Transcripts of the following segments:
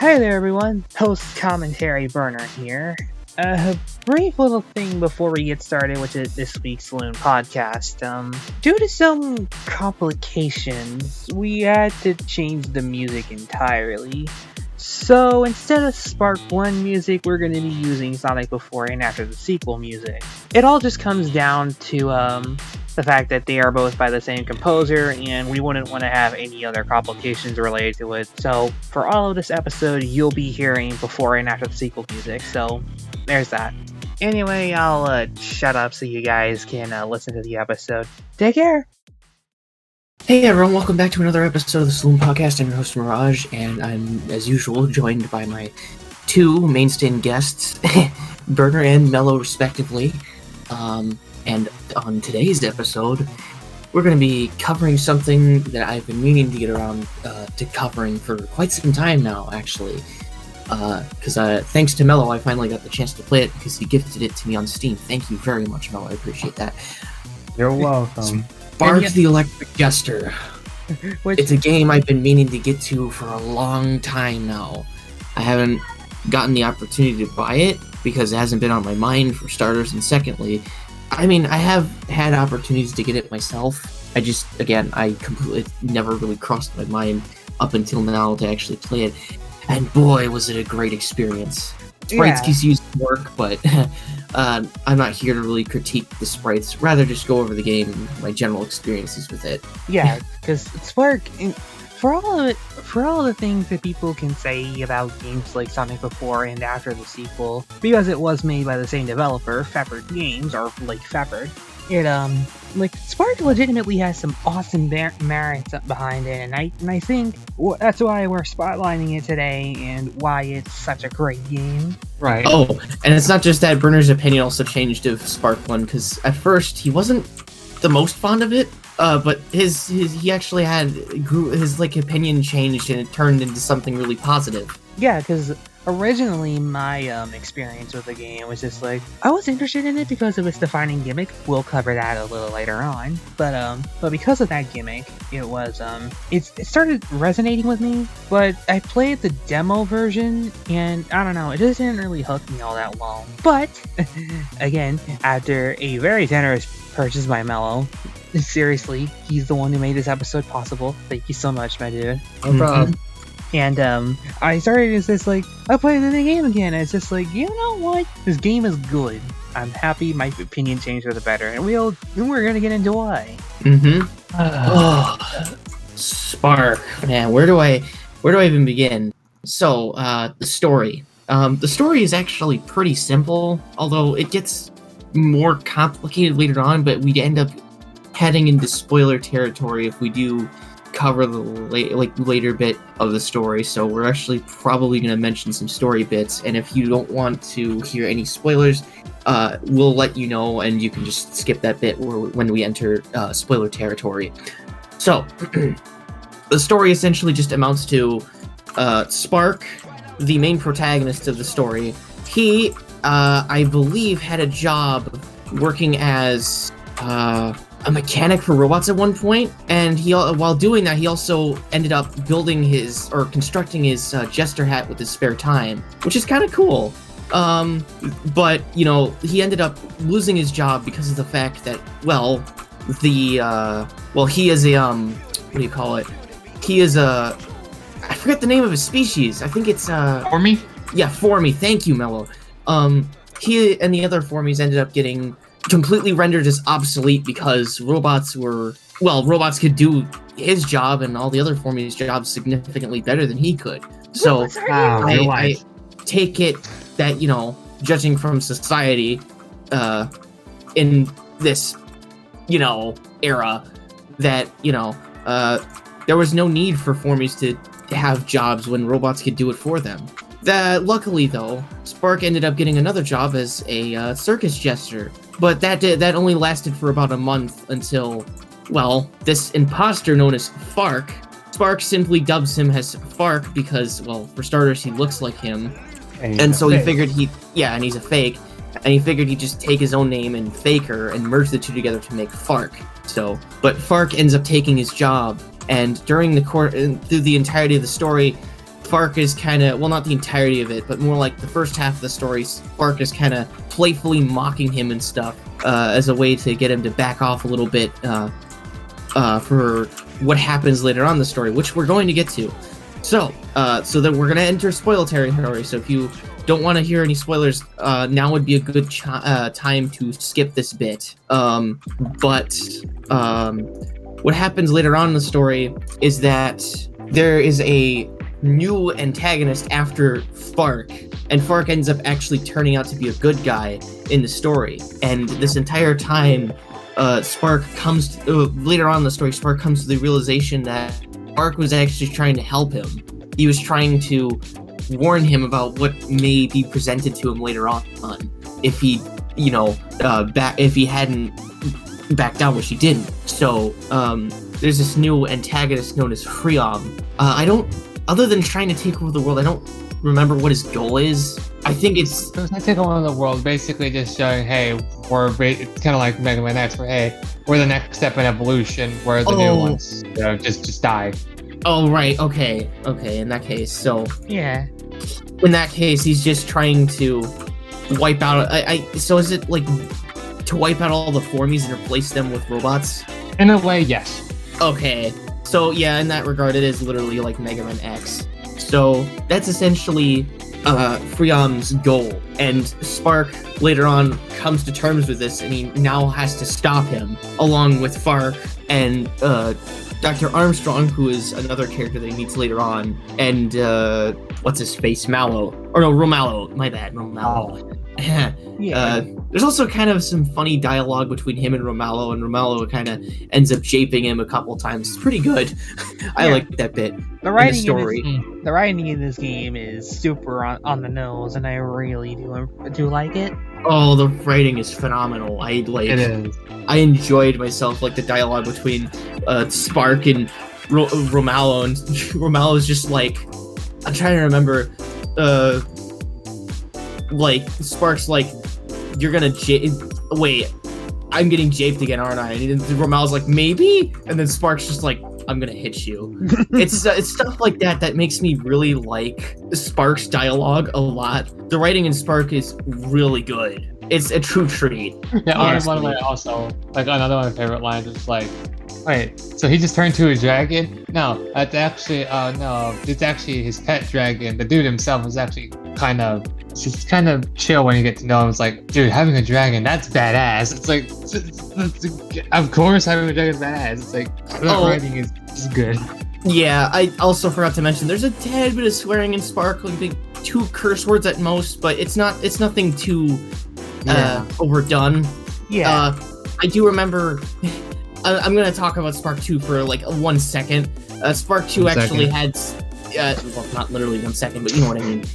Hey there everyone, Post Commentary Burner here. A brief little thing before we get started with this week's Saloon podcast. Due to some complications, we had to change the music entirely. So instead of Spark 1 music, we're going to be using Sonic Before and After the Sequel music. It all just comes down to the fact that they are both by the same composer, and we wouldn't want to have any other complications related to it. So for all of this episode, you'll be hearing Before and After the Sequel music, so there's that. Anyway, I'll shut up so you guys can listen to the episode. Take care! Hey everyone, welcome back to another episode of the Saloon Podcast. I'm your host Mirage, and I'm, as usual, joined by my two mainstay guests, Burner and Mello, respectively. And on today's episode, we're going to be covering something that I've been meaning to get around to covering for quite some time now, actually. Because thanks to Mello, I finally got the chance to play it because he gifted it to me on Steam. Thank you very much, Mello. I appreciate that. You're welcome. Spark the Electric Jester. It's a game I've been meaning to get to for a long time now. I haven't gotten the opportunity to buy it because it hasn't been on my mind, for starters, and secondly, I mean, I have had opportunities to get it myself. I completely never really crossed my mind up until now to actually play it. And boy, was it a great experience. Sprites can use work, but I'm not here to really critique the sprites. Rather, just go over the game and my general experiences with it. Yeah, because Spark, for all the things that people can say about games like Sonic Before and After the Sequel, because it was made by the same developer, Fepard Games, or like Fepard, it Spark legitimately has some awesome merits up behind it, and I think that's why we're spotlighting it today and why it's such a great game. Right. Oh, and it's not just that. Burner's opinion also changed of Spark 1, because at first he wasn't the most fond of it, but he actually his opinion changed and it turned into something really positive. Yeah, because originally my experience with the game was just I was interested in it because of its defining gimmick. We'll cover that a little later on, but because of that gimmick, it started resonating with me. But I played the demo version, and I don't know, it just didn't really hook me all that well. But again, after a very generous purchase by Mello, seriously, he's the one who made this episode possible. Thank you so much, my dude. No problem. And I started as this I played the game again. And it's just you know what? This game is good. I'm happy. My opinion changed for the better, and we're gonna get into why. Spark, man, where do I even begin? So, the story. The story is actually pretty simple, although it gets more complicated later on. But we end up heading into spoiler territory if we do cover the later bit of the story, so we're actually probably going to mention some story bits, and if you don't want to hear any spoilers, we'll let you know, and you can just skip that bit when we enter spoiler territory. So, the story essentially just amounts to Spark, the main protagonist of the story. He, I believe, had a job working as a mechanic for robots at one point, and while doing that, he also ended up constructing his jester hat with his spare time, which is kind of cool. But he ended up losing his job because of the fact that he is a what do you call it? He is I forget the name of his species. I think it's Formy? Yeah, Formy. Thank you, Mello. He and the other Formies ended up getting completely rendered as obsolete because robots could do his job and all the other Formies' jobs significantly better than he could. So I take it that, judging from society in this, era, that, there was no need for Formies to have jobs when robots could do it for them. Luckily, though, Spark ended up getting another job as a circus jester, but that only lasted for about a month until, this imposter known as Fark. Spark simply dubs him as Fark because, for starters, he looks like him, and so he figured and he's a fake, and he figured he'd just take his own name and Faker and merge the two together to make Fark. But Fark ends up taking his job, and through the entirety of the story, Spark is kind of, well, not the entirety of it, but more like the first half of the story, Spark is kind of playfully mocking him and stuff as a way to get him to back off a little bit for what happens later on in the story, which we're going to get to. So that we're going to enter spoiler territory, so if you don't want to hear any spoilers, now would be a good time to skip this bit. But what happens later on in the story is that there is a new antagonist after Spark, and Spark ends up actually turning out to be a good guy in the story. And this entire time, Spark comes later on in the story, Spark comes to the realization that Spark was actually trying to help him. He was trying to warn him about what may be presented to him later on if he, if he hadn't backed down, which he didn't. So there's this new antagonist known as Freon. Other than trying to take over the world, I don't remember what his goal is. I think it's not taking over the world, basically just showing, hey, it's kind of like Megaman X, where, hey, we're the next step in evolution, where the new ones just die. Oh, right, okay, in that case, so... Yeah. In that case, he's just trying to wipe out... So is it, like, to wipe out all the formies and replace them with robots? In a way, yes. Okay, so yeah, in that regard, it is literally like Megaman X. So that's essentially Freon's goal, and Spark later on comes to terms with this, and he now has to stop him, along with Spark and Dr. Armstrong, who is another character that he meets later on, and what's his face, Romallo, my bad, Romallo. Yeah. There's also kind of some funny dialogue between him and Romallo kind of ends up japing him a couple times. It's pretty good. I like that bit. The writing in the story. The writing in this game is super on the nose, and I really do like it. Oh, the writing is phenomenal. It is. I enjoyed myself, like the dialogue between Spark and Romallo, and Romallo's just like, I'm trying to remember, like Spark's like, you're gonna wait, I'm getting japed again, aren't I? And Romallo's like, maybe? And then Spark's just like, I'm gonna hit you. It's stuff like that makes me really like Spark's dialogue a lot. The writing in Spark is really good. It's a true treat. Yeah, one of my also, like, another one of my favorite lines is like, wait, so he just turned to a dragon? No, that's actually, no, it's actually his pet dragon. The dude himself is actually kind of chill when you get to know him. It's like, dude, having a dragon, that's badass. It's like, of course having a dragon is badass. It's like, that writing is good. Yeah, I also forgot to mention, there's a tad bit of swearing in Spark, like 2 curse words at most, but it's nothing too overdone. Yeah. I do remember, I'm going to talk about Spark 2 for like 1 second. Spark 2 actually had, well, not literally 1 second, but you know what I mean.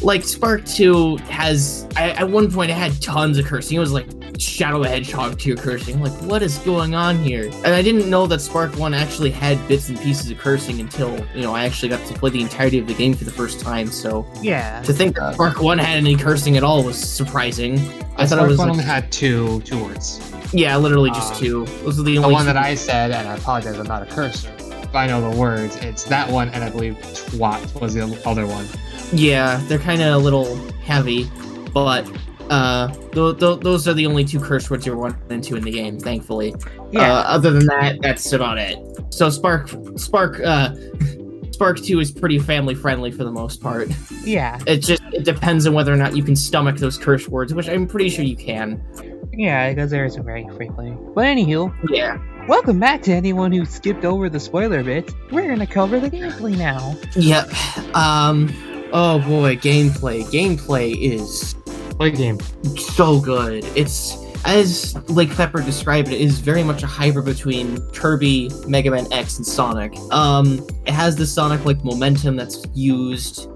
Like Spark 2 has, at one point it had tons of cursing. It was like Shadow the Hedgehog tier cursing. I'm like, what is going on here? And I didn't know that Spark 1 actually had bits and pieces of cursing until, I actually got to play the entirety of the game for the first time. So yeah, to think that Spark 1 had any cursing at all was surprising. I thought it was Spark 1 like, only had two words. Yeah, literally just 2. Those are the only one two. that I said, and I apologize, I'm not a cursor. If I know the words, it's that one, and I believe twat was the other one. Yeah, they're kind of a little heavy, but those are the only 2 curse words you're running into in the game, thankfully. Yeah. Other than that, that's about it. So Spark 2 is pretty family friendly for the most part. Yeah. It depends on whether or not you can stomach those curse words, which I'm pretty sure you can. Yeah, because there is very frequently. But anywho, yeah. Welcome back to anyone who skipped over the spoiler bit. We're gonna cover the gameplay now. Yep. Oh boy, gameplay. Gameplay is game. So good. It's, as Lake Pepper described it, is very much a hybrid between Kirby, Megaman X, and Sonic. It has the Sonic-like momentum that's used.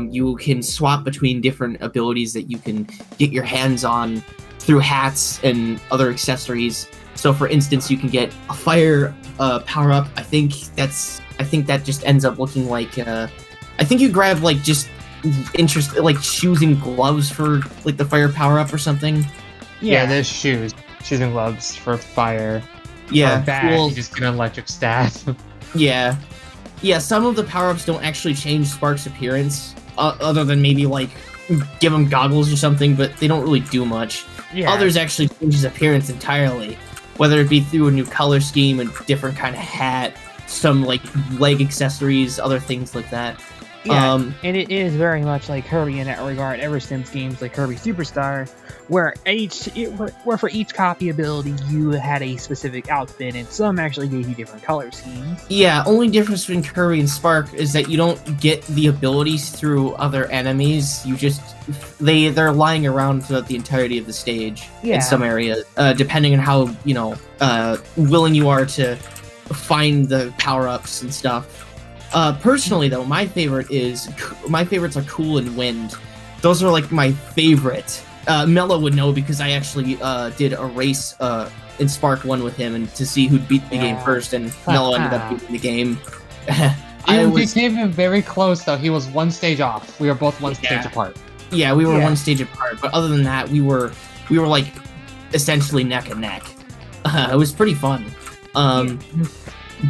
You can swap between different abilities that you can get your hands on through hats and other accessories. So for instance, you can get a fire power-up. I think that just ends up looking like I think you grab like just like shoes and gloves for like the fire power-up or something. Yeah, there's shoes and gloves for fire. Yeah, for that, you just get an electric staff. Yeah. Yeah, some of the power-ups don't actually change Spark's appearance, other than maybe, like, give him goggles or something, but they don't really do much. Yeah. Others actually change his appearance entirely, whether it be through a new color scheme, a different kind of hat, some, like, leg accessories, other things like that. Yeah, and it is very much like Kirby in that regard, ever since games like Kirby Superstar, where for each copy ability you had a specific outfit, and some actually gave you different color schemes. Yeah, only difference between Kirby and Spark is that you don't get the abilities through other enemies. You just they're lying around throughout the entirety of the stage in some areas, depending on how willing you are to find the power-ups and stuff. Personally, though, my favorites are Cool and Wind. Those are like my favorite. Mello would know because I actually did a race in Spark 1 with him and to see who'd beat the game first, and Mello ended up beating the game. We came in very close, though. He was one stage off. We were both one stage apart. Yeah, we were one stage apart, but other than that, we were like essentially neck and neck. It was pretty fun.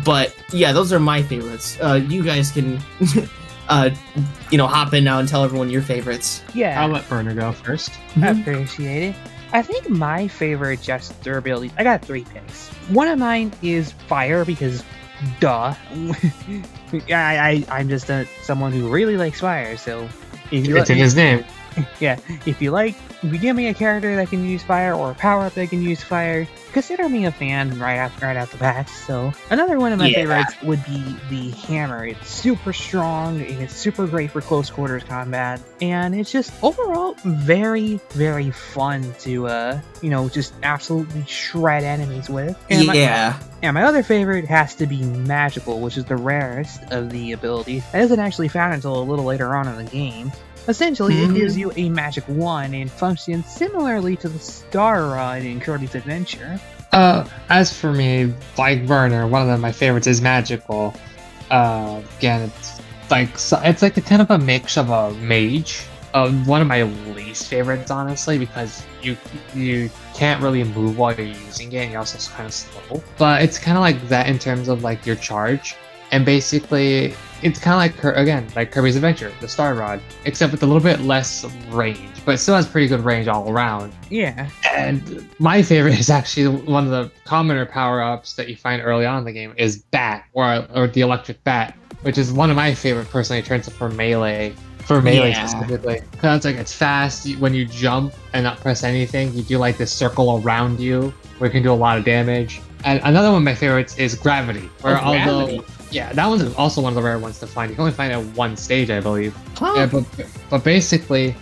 But yeah, those are my favorites. You guys can, hop in now and tell everyone your favorites. Yeah, I'll let Burner go first. I appreciate it. I think my favorite Jester abilities, I got 3 picks. One of mine is Fire, because duh. I'm just someone who really likes fire, so it's in his name. Yeah, if you give me a character that can use fire or a power-up that can use fire, consider me a fan right out the bat. So another one of my favorites would be the hammer. It's super strong and it's super great for close quarters combat, and it's just overall very, very fun to just absolutely shred enemies with. And my other favorite has to be magical, which is the rarest of the abilities. It isn't actually found until a little later on in the game. Essentially, it gives you a magic wand and functions similarly to the Star Rod in Kirby's Adventure. As for me, like Burner, one of my favorites is magical. Again, it's like a kind of a mix of a mage. One of my least favorites, honestly, because you can't really move while you're using it, and you're also kind of slow. But it's kind of like that in terms of like your charge, and basically it's kind of like Kirby's Adventure, the Star Rod, except with a little bit less range, but it still has pretty good range all around. Yeah. And my favorite is actually one of the commoner power-ups that you find early on in the game is Bat, or the Electric Bat, which is one of my favorite personally in terms of for melee specifically. Because it's fast. When you jump and not press anything, you do like this circle around you where you can do a lot of damage. And another one of my favorites is Gravity, where that one's also one of the rare ones to find. You can only find it at one stage, I believe. Huh? Yeah, but basically,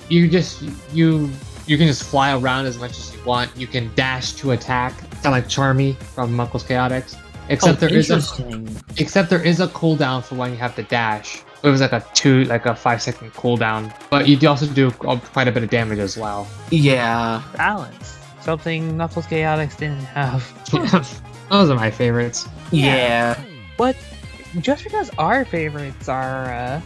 you can just fly around as much as you want. You can dash to attack, kind of like Charmy from Knuckles Chaotix. Except there is a cooldown for when you have to dash. It was like a 5-second cooldown, but you also do quite a bit of damage as well. Yeah, balance. Something Knuckles Chaotix didn't have. Those are my favorites. Yeah. But just because our favorites are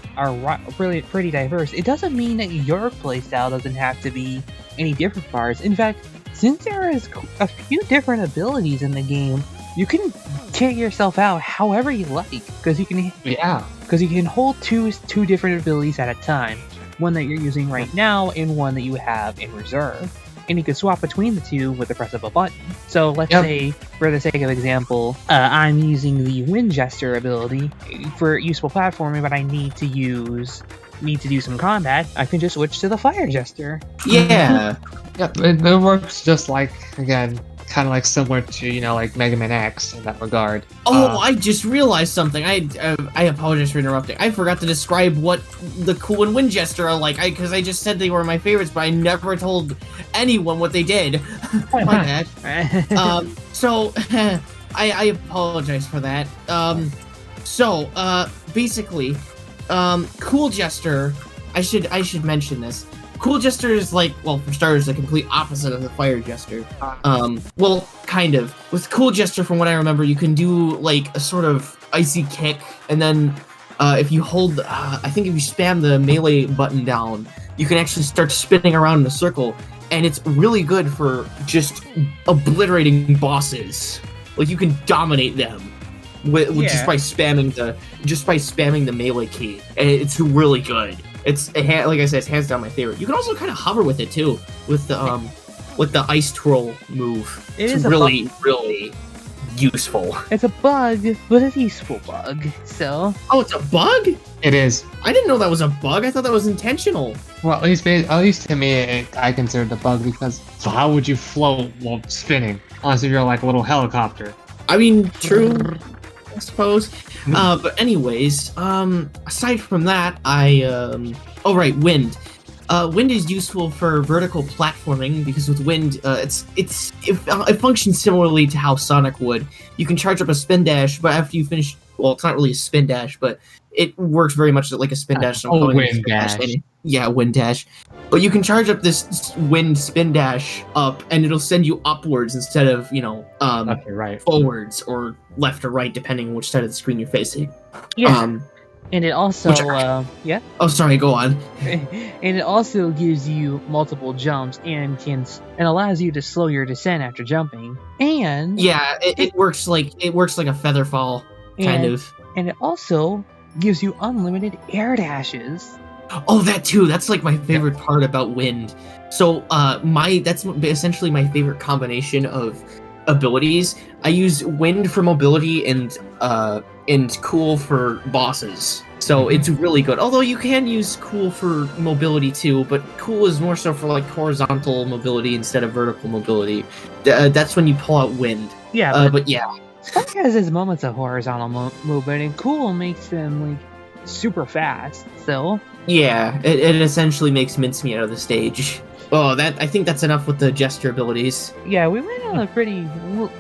really pretty diverse, it doesn't mean that your playstyle doesn't have to be any different from ours. In fact, since there is a few different abilities in the game, you can kit yourself out however you like, because you can hold two different abilities at a time, one that you're using right now and one that you have in reserve. And you can swap between the two with the press of a button. So let's say, for the sake of example, I'm using the Wind Jester ability for useful platforming, but I need to do some combat. I can just switch to the Fire Jester. Yeah. Yep, it works just like, again, kind of like similar to, like Megaman X in that regard. I just realized something. I apologize for interrupting. I forgot to describe what the Cool and Wind Jester are like, because I just said they were my favorites, but I never told anyone what they did. My bad. So, I apologize for that. Basically, Cool Jester, I should mention this. Cool Jester is for starters, the complete opposite of the Fire Jester. Kind of. With Cool Jester, from what I remember, you can do a sort of icy kick, and then if you hold, I think if you spam the melee button down, you can actually start spinning around in a circle, and it's really good for just obliterating bosses. You can dominate them. just by spamming the melee key. And it's really good. Like I said, it's hands down my favorite. You can also kind of hover with it too, with the ice twirl move. It's really useful. It's a bug, but a useful bug. So. Oh, it's a bug? It is. I didn't know that was a bug. I thought that was intentional. Well, at least to me, I consider it a bug because so how would you float while spinning? Unless if you're like a little helicopter. I mean, true. I suppose. But anyways, aside from that, wind. Wind is useful for vertical platforming because with wind, it functions similarly to how Sonic would. You can charge up a spin dash, but after you finish, well, it's not really a spin dash, but it works very much like a spin dash. Wind dash. Yeah, wind dash. But you can charge up this wind spin dash up, and it'll send you upwards instead of forwards or left or right, depending on which side of the screen you're facing. Yeah. And it also, yeah? Oh, sorry, go on. And it also gives you multiple jumps and allows you to slow your descent after jumping. And yeah, it works like a feather fall, kind of. And it also gives you unlimited air dashes. Oh, that too. That's like my favorite part about wind. So, that's essentially my favorite combination of abilities. I use wind for mobility and cool for bosses. So it's really good. Although you can use cool for mobility too, but cool is more so for like horizontal mobility instead of vertical mobility. That's when you pull out wind. Yeah, but yeah. Spark has his moments of horizontal movement, and cool makes them like super fast. So yeah, it essentially makes mincemeat out of the stage. Oh, I think that's enough with the Jester abilities. Yeah, we went on a pretty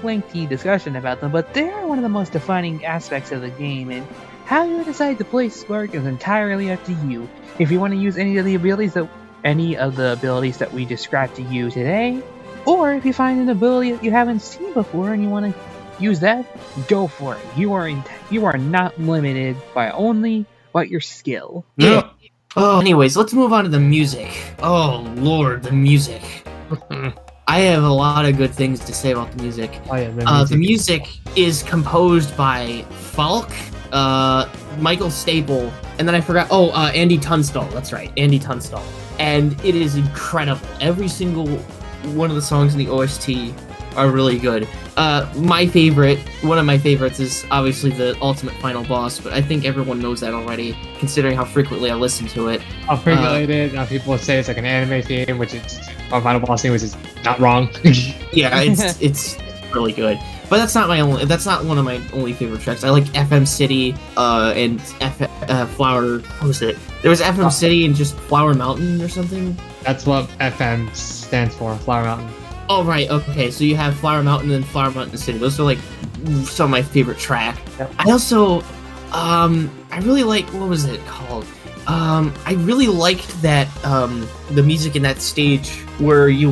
lengthy discussion about them, but they are one of the most defining aspects of the game, and how you decide to play Spark is entirely up to you. If you want to use any of the abilities that we described to you today, or if you find an ability that you haven't seen before and you want to use that, go for it. You are not limited by your skill. Yeah. Oh, anyways, let's move on to the music. Oh, Lord, the music. I have a lot of good things to say about the music. Oh, yeah, the music is composed by Falk, Michael Staple, and then I forgot, Andy Tunstall. That's right, Andy Tunstall. And it is incredible. Every single one of the songs in the OST are really good. One of my favorites is obviously the ultimate final boss, but I think everyone knows that already, considering how frequently I listen to it. How frequently it is. People say it's like an anime theme, which is a final boss theme, which is not wrong. Yeah, it's really good. But that's not one of my only favorite tracks. I like FM City, and Flower. What was it? There was FM City and just Flower Mountain or something. That's what FM stands for, Flower Mountain. Oh, right, okay, so you have Flower Mountain and Flower Mountain City. Those are, like, some of my favorite tracks. Yep. I also, I really like, what was it called? I really liked that, the music in that stage where you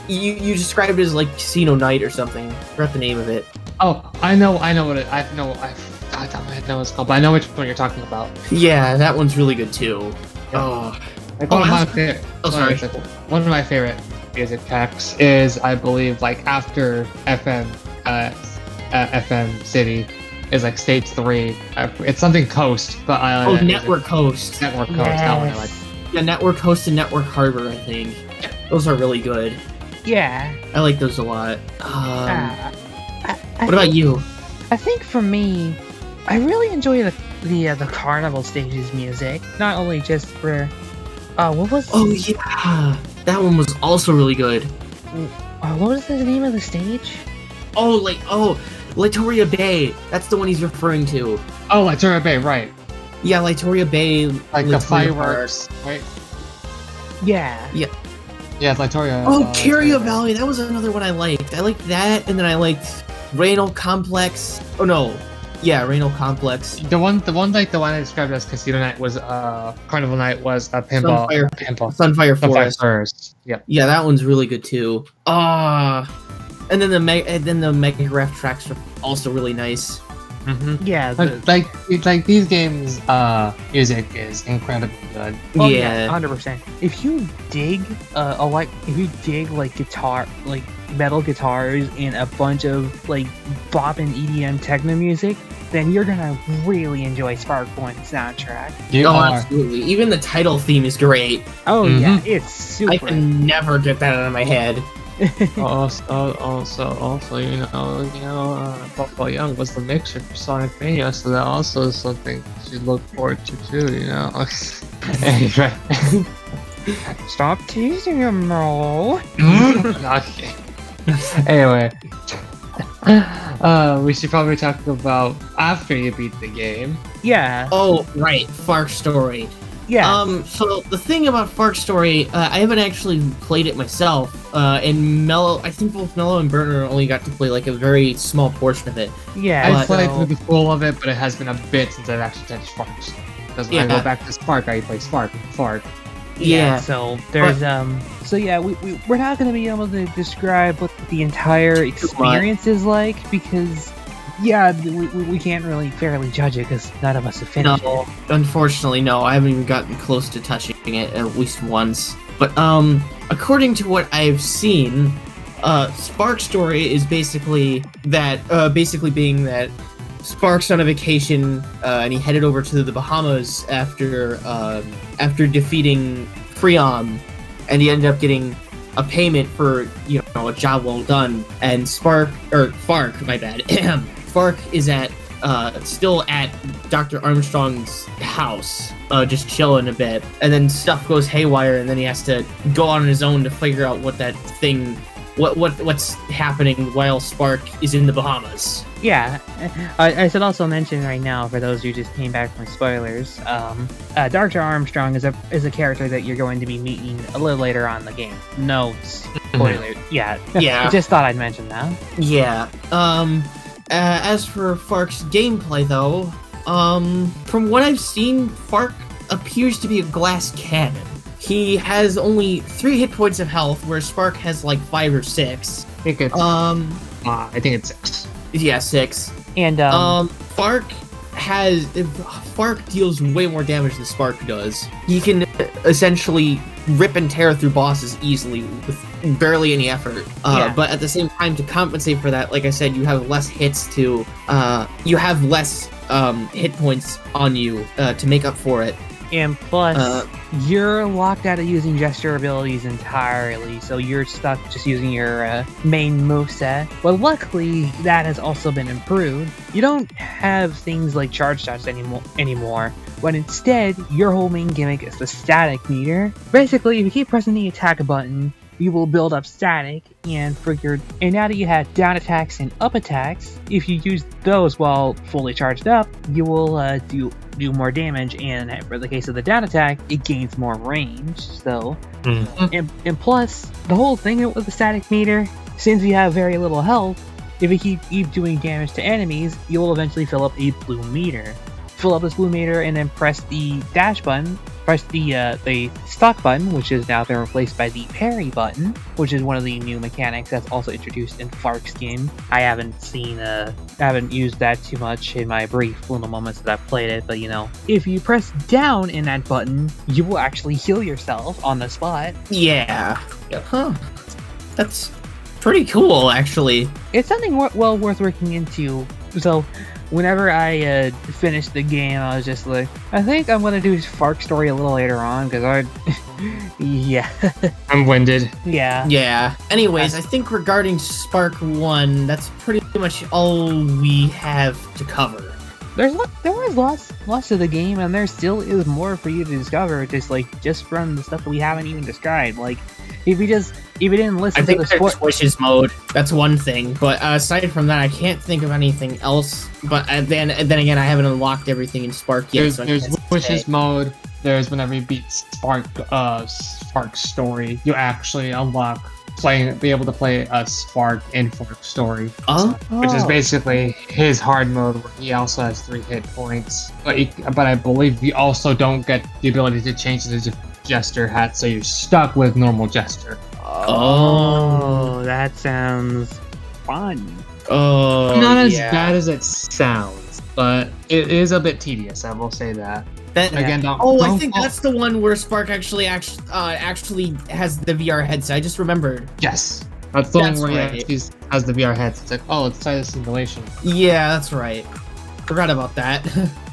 described it as, like, Casino Night or something. I forgot the name of it. Oh, I know what it, I know what it's called, but I know which one you're talking about. Yeah, that one's really good, too. Yep. Oh. Like, one of my favorite music tracks is, I believe, like after FM City is like Stage 3. It's something Coast, but Network Coast. Network Coast. Yes. That one I like. Yeah, Network Coast and Network Harbor, I think. Those are really good. Yeah. I like those a lot. What about you? I think for me, I really enjoy the Carnival stages music. Not only just for what was? Oh yeah, that one was also really good. What was the name of the stage? Litoria Bay. That's the one he's referring to. Oh, Litoria Bay, right? Yeah, Litoria Bay. Like Litoria the fireworks, right? Yeah. Yeah. Yeah, Litoria. Oh, Curio Valley. That was another one I liked. I liked that, and then I liked Raynal Complex. Oh no. Yeah, Raynal Complex. The one I described as Casino Night was Carnival Night was a pinball. Sunfire Forest. Yep. Yeah, that one's really good too. And then the Mega Graph tracks are also really nice. Yeah, like these games, music is incredibly good. oh, Yeah. 100%. If you dig like guitar, like metal guitars and a bunch of like bop and EDM techno music, then you're gonna really enjoy Spark 1's soundtrack. You Oh, are. absolutely. Even the title theme is great. Oh Mhm. yeah, it's super. I can never get that out of my head. Also, Buffalo Young was the mixer for Sonic Mania, so that also is something to look forward to too. Anyway. Stop teasing him, Mo. Okay. Anyway, we should probably talk about after you beat the game. Yeah, Oh, right. Fark Story. yeah. So the thing about Fark Story, I haven't actually played it myself, and Mello, I think both Mello and Burner only got to play like a very small portion of it. Yeah, I played so- through the full of it, but it has been a bit since I've actually touched Spark. Because when I Yeah. go back to Spark, I play Spark. Yeah. So there's so yeah, we're not gonna be able to describe what the entire experience is like because yeah, we can't really fairly judge it because none of us have finished No, it. unfortunately, no. I haven't even gotten close to touching it at least once. But according to what I've seen, Spark Story is basically being that Spark's on a vacation, and he headed over to the Bahamas after defeating Freon, and he ended up getting a payment for a job well done. And Fark, my bad, Fark is still at Dr. Armstrong's house, just chilling a bit, and then stuff goes haywire, and then he has to go on his own to figure out what's happening while Spark is in the Bahamas. Yeah, I should also mention right now for those who just came back from spoilers, Dr. Armstrong is a character that you're going to be meeting a little later on in the game. No spoilers. Yeah, Yeah. Just thought I'd mention that. Yeah. As for Fark's gameplay, though, from what I've seen, Fark appears to be a glass cannon. He has only 3 hit points of health, where Spark has like 5 or 6. I think it's 6. Yeah, 6. And Fark deals way more damage than Spark does. He can essentially rip and tear through bosses easily with barely any effort. Yeah. But at the same time, to compensate for that, like I said, you have less hits you have less hit points on you to make up for it. And plus, you're locked out of using gesture abilities entirely, so you're stuck just using your main moveset. But luckily, that has also been improved. You don't have things like charge shots anymore, but instead, your whole main gimmick is the static meter. Basically, if you keep pressing the attack button, you will build up static, and now that you have down attacks and up attacks, if you use those while fully charged up, you will do more damage, and for the case of the down attack, it gains more range. So, and plus, the whole thing with the static meter, since you have very little health, if you keep doing damage to enemies, you will eventually fill up a blue meter. Fill up this blue meter and then press the dash button, press the stock button, which is now been replaced by the parry button, which is one of the new mechanics that's also introduced in Fark's game. I haven't used that too much in my brief little moments that I've played it, but if you press down in that button, you will actually heal yourself on the spot. Yeah. Huh. That's pretty cool, actually. It's something well worth looking into. So, whenever I finished the game, I was just like, I think I'm gonna do Fark Story a little later on, because yeah. I'm winded. Yeah. Yeah. Anyways, I think regarding Spark 1, that's pretty much all we have to cover. There was lots of the game, and there still is more for you to discover, just from the stuff that we haven't even described. Like, if you didn't listen I think to the there's Wishes mode. That's one thing. But aside from that, I can't think of anything else. But then again, I haven't unlocked everything in Spark yet. There's Wishes mode. There's whenever you beat Spark Story, you actually be able to play a Spark in Fark Story. Which is basically his hard mode, where he also has 3 hit points. But I believe you also don't get the ability to change the Jester hat, so you're stuck with normal Jester. Oh, that sounds fun. Oh, Not as yeah. bad as it sounds. but it is a bit tedious. I will say that. Again, I think that's the one where Spark actually has the VR headset. I just remembered. Yes, that's the one where right. he has the VR headset. It's like, oh, let's try the simulation. Yeah, that's right. Forgot about that.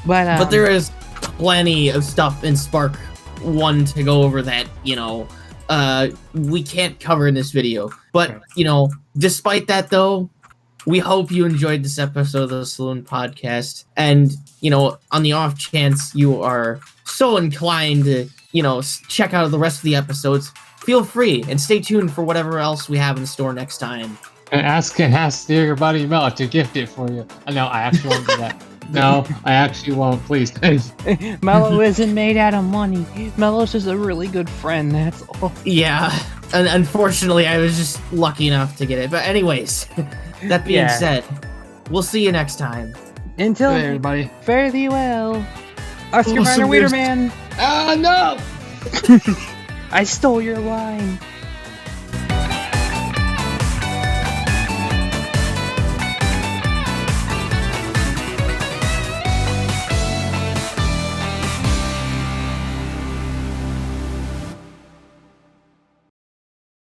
But there is plenty of stuff in Spark 1 to go over that, we can't cover in this video. But, despite that, though, we hope you enjoyed this episode of the Saloon Podcast. And, on the off chance you are so inclined to, check out the rest of the episodes, feel free and stay tuned for whatever else we have in store next time. And ask your buddy Mel to gift it for you. No, I actually won't do that. No, I actually won't, please. Mello isn't made out of money. Mello's just a really good friend, that's all. Yeah, and unfortunately, I was just lucky enough to get it. But anyways, that being said, we'll see you next time. Until Hey, everybody. fare thee well. Oscar Minor Wienerman. Oh, no! I stole your line.